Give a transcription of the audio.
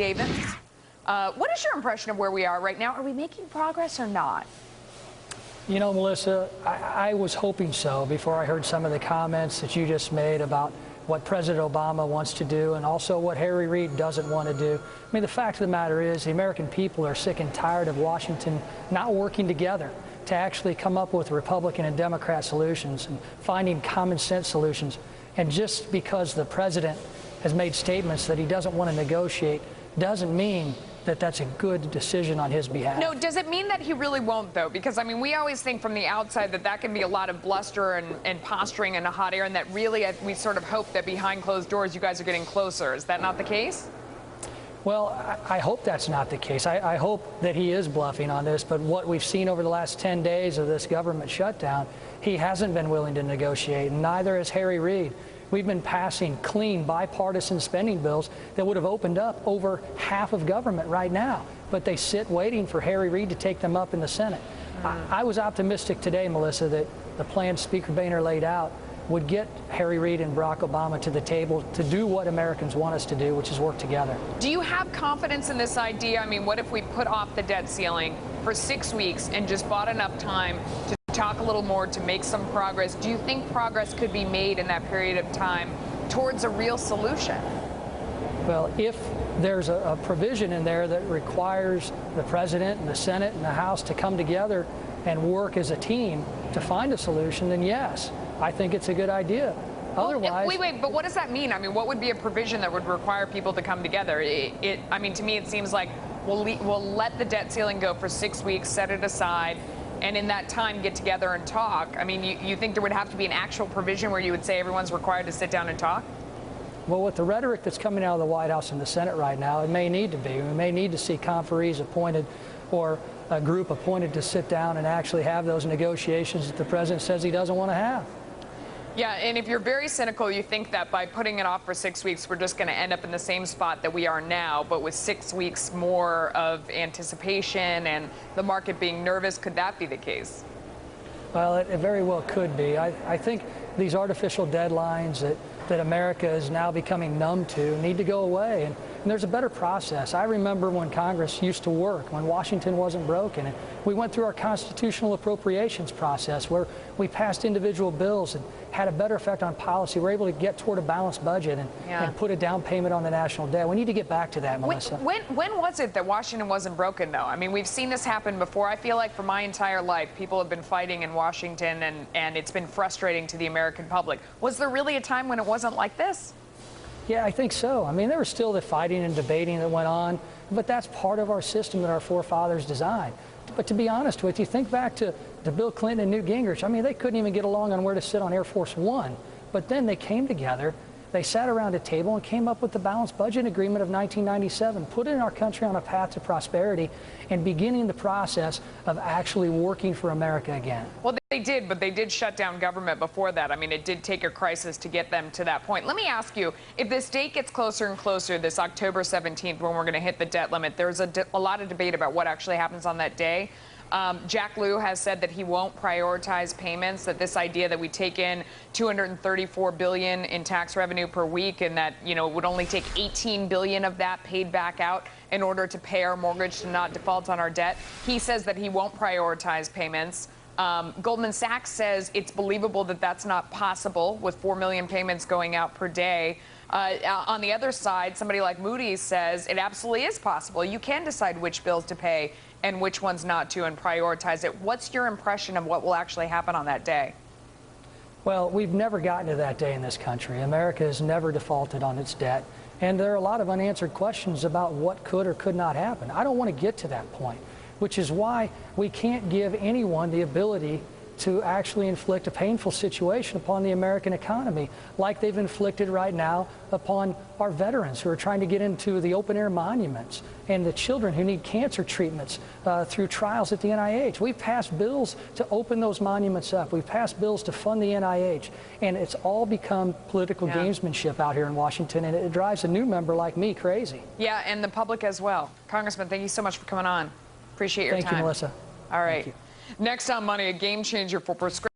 Davis. What is your impression of where we are right now? Are we making progress or not? You know, Melissa, I was hoping so before I heard some of the comments that you just made about what President Obama wants to do and also what Harry Reid doesn't want to do. I mean, the fact of the matter is the American people are sick and tired of Washington not working together to actually come up with Republican and Democrat solutions and finding common sense solutions. And just because the president has made statements that he doesn't want to negotiate doesn't mean that that's a good decision on his behalf. No, does it mean that he really won't, though? Because, I mean, we always think from the outside that can be a lot of bluster and posturing in a hot air, and that really we sort of hope that behind closed doors you guys are getting closer. Is that not the case? Well, I hope that's not the case. I hope that he is bluffing on this, but what we've seen over the last 10 days of this government shutdown, he hasn't been willing to negotiate, and neither has Harry Reid. We've been passing clean, bipartisan spending bills that would have opened up over half of government right now, but they sit waiting for Harry Reid to take them up in the Senate. I was optimistic today, Melissa, that the plan Speaker Boehner laid out would get Harry Reid and Barack Obama to the table to do what Americans want us to do, which is work together. Do you have confidence in this idea? I mean, what if we put off the debt ceiling for 6 weeks and just bought enough time to talk a little more, to make some progress? Do you think progress could be made in that period of time towards a real solution? Well, if there's a provision in there that requires the president and the Senate and the House to come together and work as a team to find a solution, then yes, I think it's a good idea. Otherwise, wait, but what does that mean? I mean, what would be a provision that would require people to come together? I mean, to me, it seems like we'll let the debt ceiling go for 6 weeks, set it aside, and in that time get together and talk. I mean, you think there would have to be an actual provision where you would say everyone's required to sit down and talk? Well, with the rhetoric that's coming out of the White House and the Senate right now, it may need to be. We may need to see conferees appointed or a group appointed to sit down and actually have those negotiations that the president says he doesn't want to have. Yeah, and if you're very cynical, you think that by putting it off for 6 weeks, we're just going to end up in the same spot that we are now, but with 6 weeks more of anticipation and the market being nervous. Could that be the case? Well, it very well could be. I think these artificial deadlines that America is now becoming numb to need to go away. And there's a better process. I remember when Congress used to work, when Washington wasn't broken. And we went through our constitutional appropriations process where we passed individual bills and had a better effect on policy. We're able to get toward a balanced budget and put a down payment on the national debt. We need to get back to that, Melissa. When was it that Washington wasn't broken, though? I mean, we've seen this happen before. I feel like for my entire life, people have been fighting in Washington, and it's been frustrating to the American public. Was there really a time when it wasn't like this? Yeah, I think so. I mean, there was still the fighting and debating that went on, but that's part of our system that our forefathers designed. But to be honest with you, think back to Bill Clinton and Newt Gingrich. I mean, they couldn't even get along on where to sit on Air Force One. But then they came together, they sat around a table and came up with the Balanced Budget Agreement of 1997, putting our country on a path to prosperity and beginning the process of actually working for America again. Well, they did, but they did shut down government before that. I mean, it did take a crisis to get them to that point. Let me ask you, if this date gets closer and closer, this October 17th, when we're going to hit the debt limit, there's a lot of debate about what actually happens on that day. Jack Lew has said that he won't prioritize payments, that this idea that we take in $234 billion in tax revenue per week and that, you know, it would only take $18 billion of that paid back out in order to pay our mortgage to not default on our debt. He says that he won't prioritize payments. Goldman Sachs says it's believable that that's not possible with 4 million payments going out per day. On the other side, somebody like Moody's says it absolutely is possible. You can decide which bills to pay and which ones not to and prioritize it. What's your impression of what will actually happen on that day? Well, we've never gotten to that day in this country. America has never defaulted on its debt, and there are a lot of unanswered questions about what could or could not happen. I don't want to get to that point, which is why we can't give anyone the ability to actually inflict a painful situation upon the American economy, like they've inflicted right now upon our veterans who are trying to get into the open-air monuments and the children who need cancer treatments through trials at the NIH. We've passed bills to open those monuments up. We've passed bills to fund the NIH, and it's all become political gamesmanship out here in Washington, and it drives a new member like me crazy. Yeah, and the public as well. Congressman, thank you so much for coming on. Appreciate your time. Thank you, Melissa. All right. Next on Money, a game changer for prescription.